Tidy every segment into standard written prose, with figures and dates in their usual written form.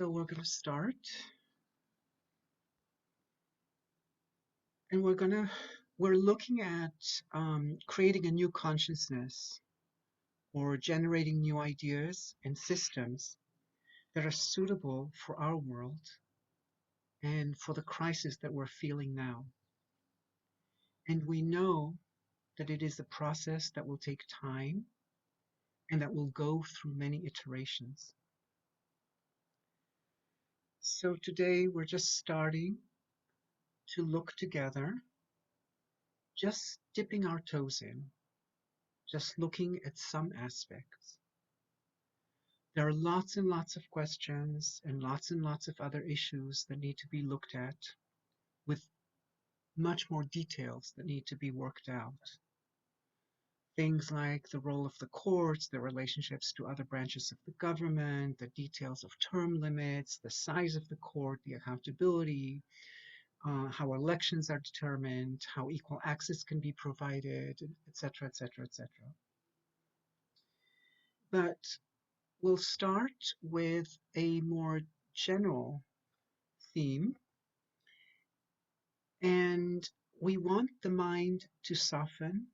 So we're going to start, and we're looking at creating a new consciousness or generating new ideas and systems that are suitable for our world and for the crisis that we're feeling now. And we know that it is a process that will take time and that will go through many iterations. So today we're just starting to look together, just dipping our toes in, just looking at some aspects. There are lots and lots of questions and lots of other issues that need to be looked at with much more details that need to be worked out. Things like the role of the courts, the relationships to other branches of the government, the details of term limits, the size of the court, the accountability, how elections are determined, how equal access can be provided, etc., etc., etc. But we'll start with a more general theme, and we want the mind to soften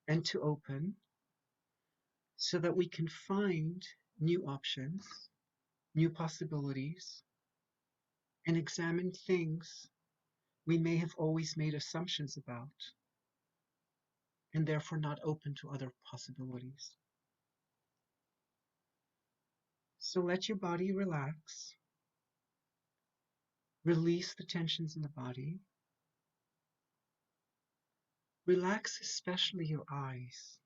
and to open so that we can find new options, new possibilities, and examine things we may have always made assumptions about and therefore not open to other possibilities. So let your body relax, release the tensions in the body, relax especially your eyes.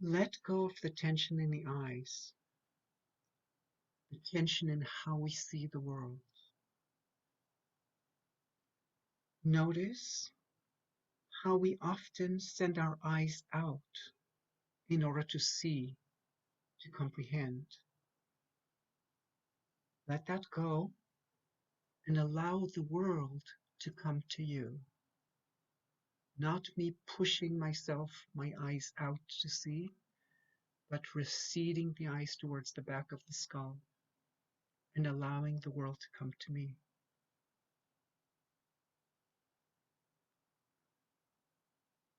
Let go of the tension in the eyes, the tension in how we see the world. Notice how we often send our eyes out in order to see, to comprehend. Let that go and allow the world to come to you. Not me pushing my eyes out to see, but receding the eyes towards the back of the skull and allowing the world to come to me.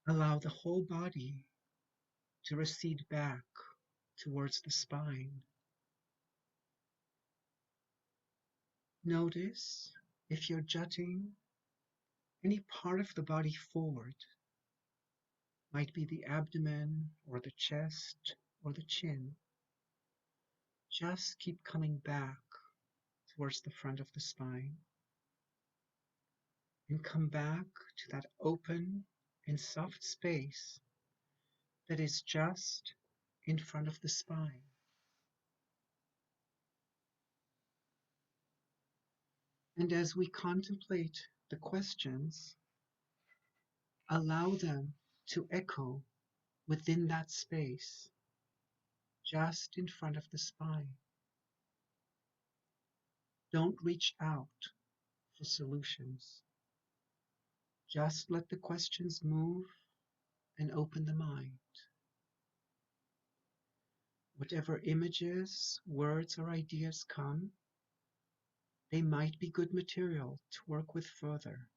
Allow the whole body to recede back towards the spine. Notice if you're jutting any part of the body forward, might be the abdomen or the chest or the chin. Just keep coming back towards the front of the spine and come back to that open and soft space that is just in front of the spine. And as we contemplate the questions, allow them to echo within that space, just in front of the spine. Don't reach out for solutions. Just let the questions move and open the mind. Whatever images, words, or ideas come, they might be good material to work with further.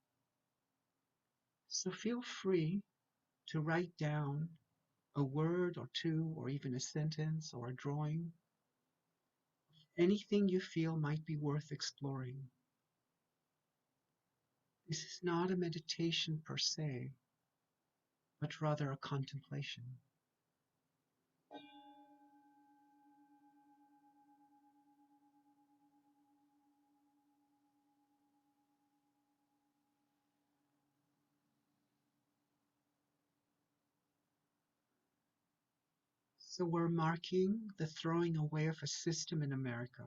So feel free to write down a word or two, or even a sentence or a drawing, anything you feel might be worth exploring. This is not a meditation per se, but rather a contemplation. So we're marking the throwing away of a system in America,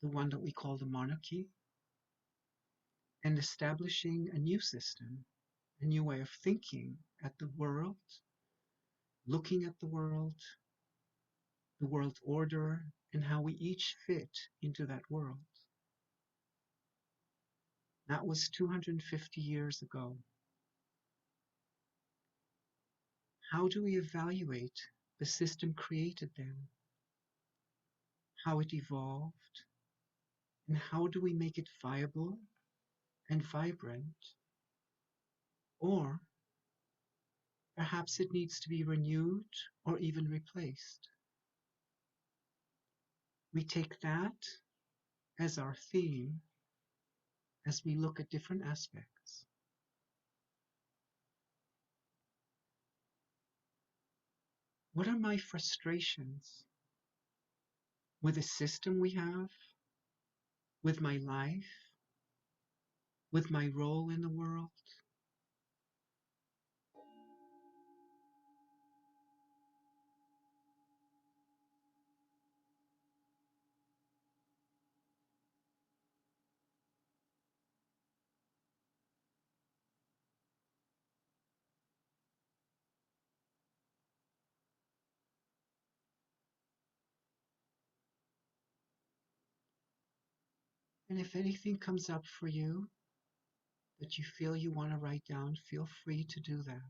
the one that we call the monarchy, and establishing a new system, a new way of thinking at the world, looking at the world order, and how we each fit into that world. That was 250 years ago. How do we evaluate the system created then? how it evolved, and how do we make it viable and vibrant? Or perhaps it needs to be renewed or even replaced. We take that as our theme as we look at different aspects. What are my frustrations with the system we have, with my life, with my role in the world? And if anything comes up for you that you feel you want to write down, feel free to do that.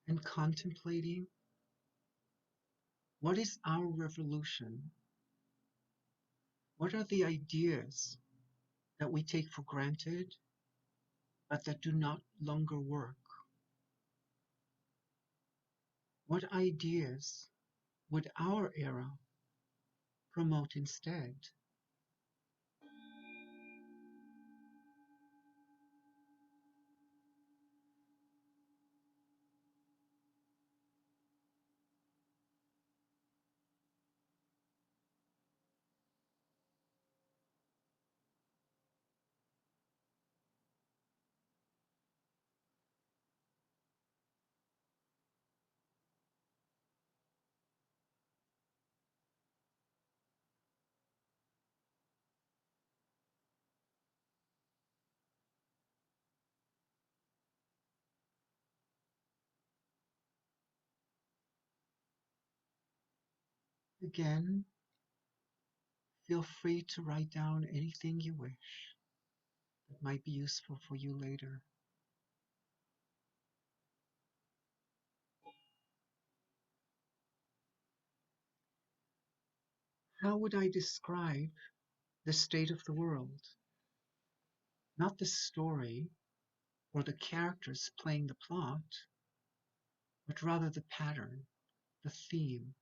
And contemplating, what is our revolution? What are the ideas that we take for granted but that do not longer work? What ideas would our era promote instead? Again, feel free to write down anything you wish that might be useful for you later. How would I describe the state of the world? Not the story or the characters playing the plot, but rather the pattern, the theme.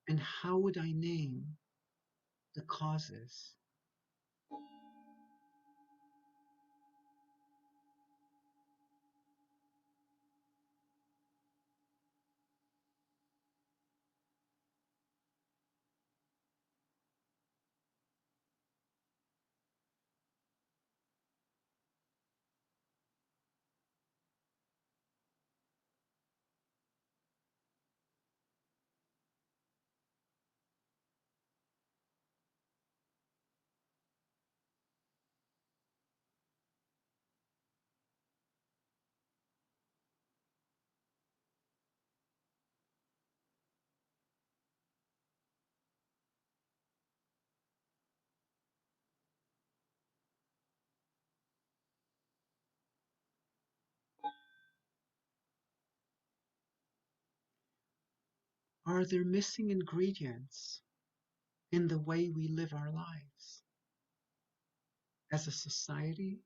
And how would I name the causes? Are there missing ingredients in the way we live our lives as a society,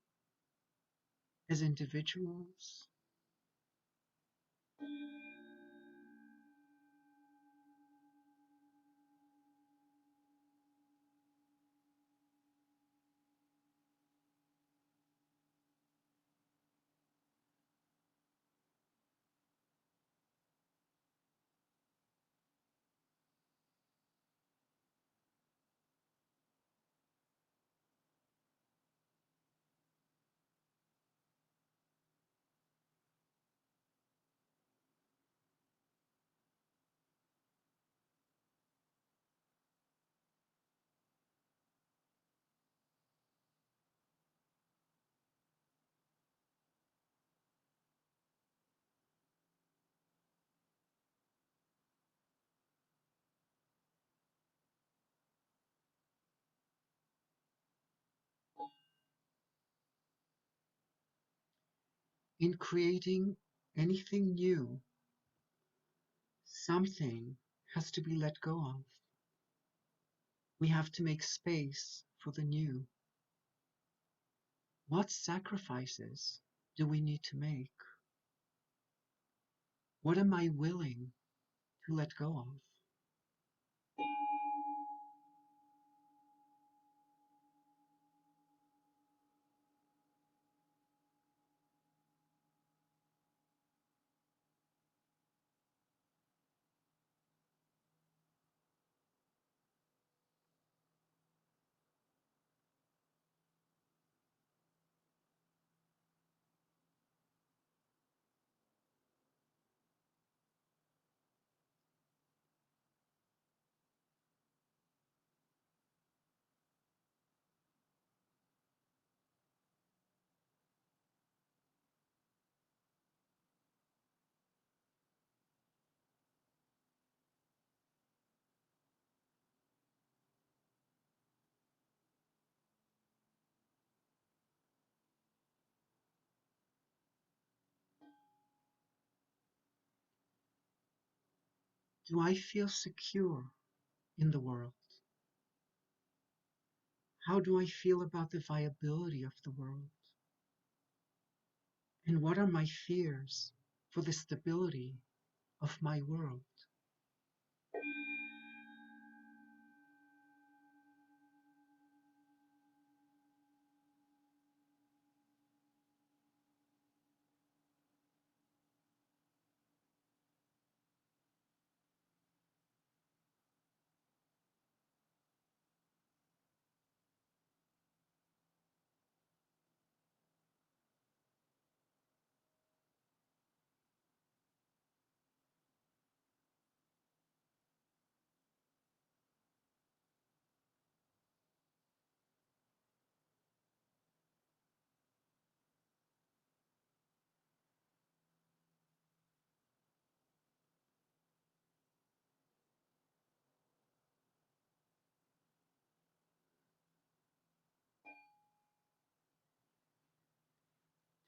as individuals? In creating anything new, something has to be let go of. We have to make space for the new. What sacrifices do we need to make? What am I willing to let go of? Do I feel secure in the world? How do I feel about the viability of the world? And what are my fears for the stability of my world?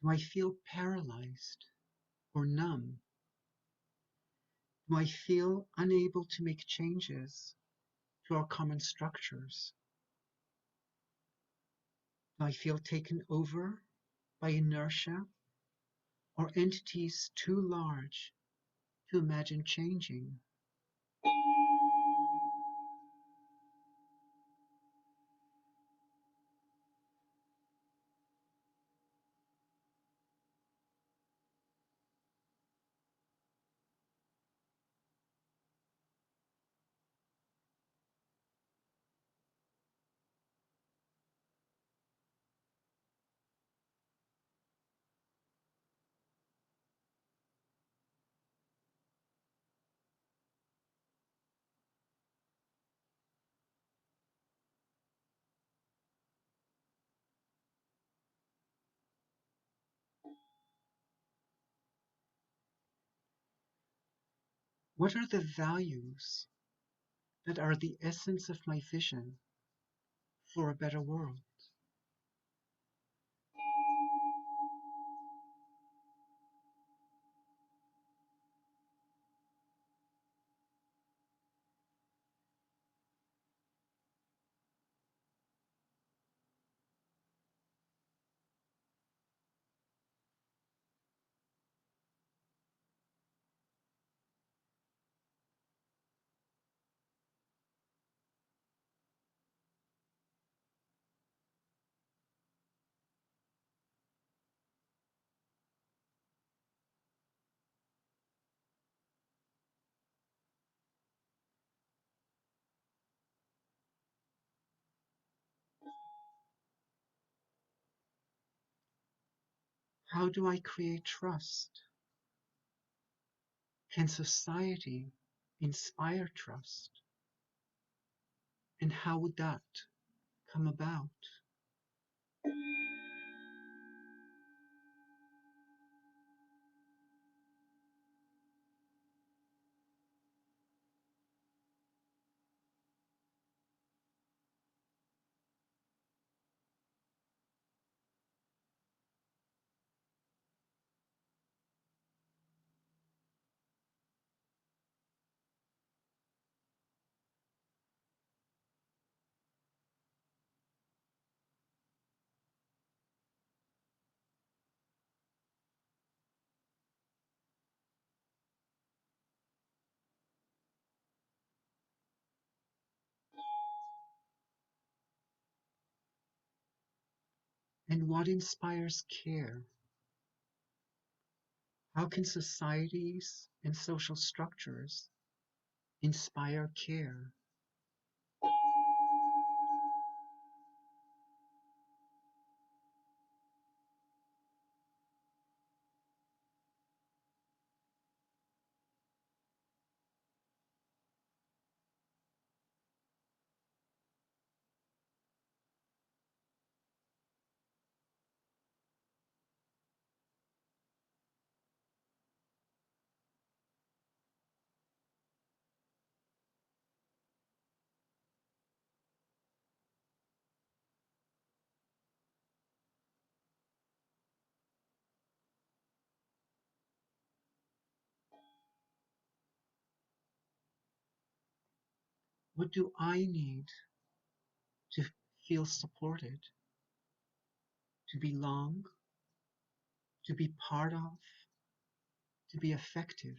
Do I feel paralyzed or numb? Do I feel unable to make changes to our common structures? Do I feel taken over by inertia or entities too large to imagine changing? What are the values that are the essence of my vision for a better world? How do I create trust? Can society inspire trust? And how would that come about? And what inspires care? How can societies and social structures inspire care? What do I need to feel supported, to belong, to be part of, to be effective?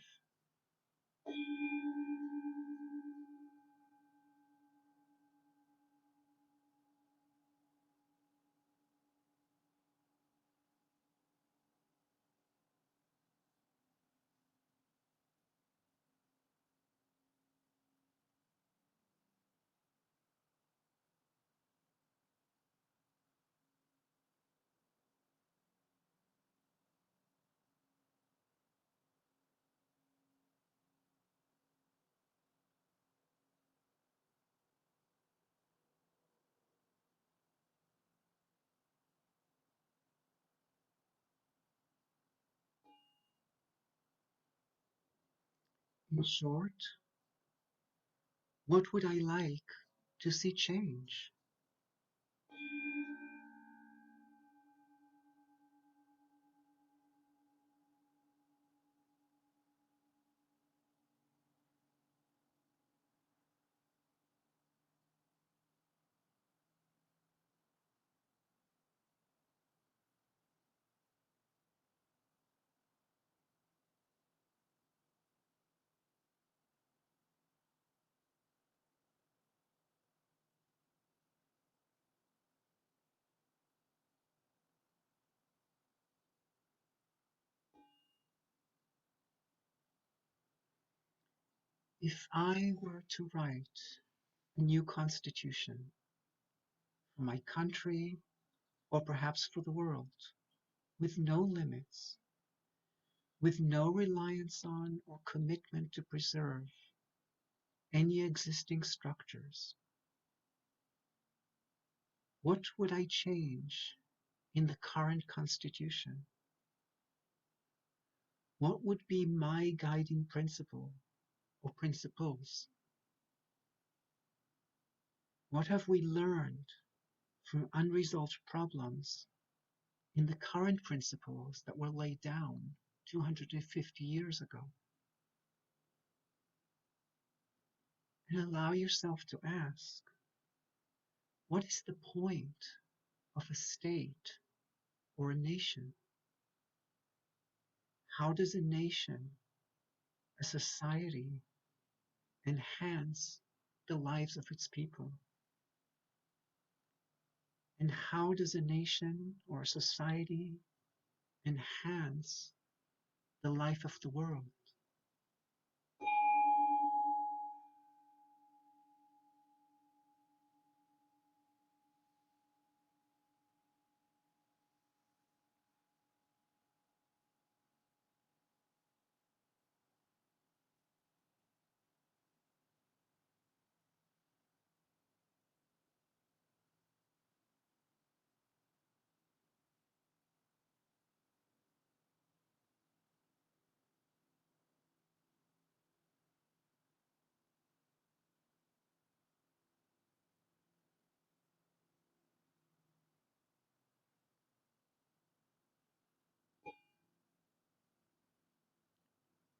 In short, what would I like to see change? If I were to write a new constitution for my country or perhaps for the world, with no limits, with no reliance on or commitment to preserve any existing structures, what would I change in the current constitution? What would be my guiding principle or principles? What have we learned from unresolved problems in the current principles that were laid down 250 years ago? And allow yourself to ask, what is the point of a state or a nation? How does a nation, a society, enhance the lives of its people? And how does a nation or a society enhance the life of the world?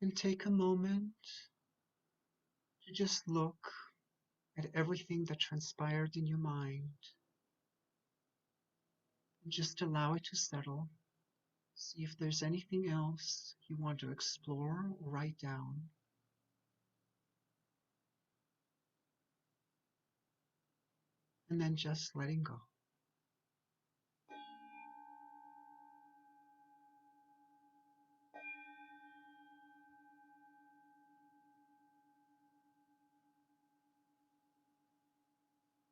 And take a moment to just look at everything that transpired in your mind. And just allow it to settle. See if there's anything else you want to explore or write down. And then just letting go.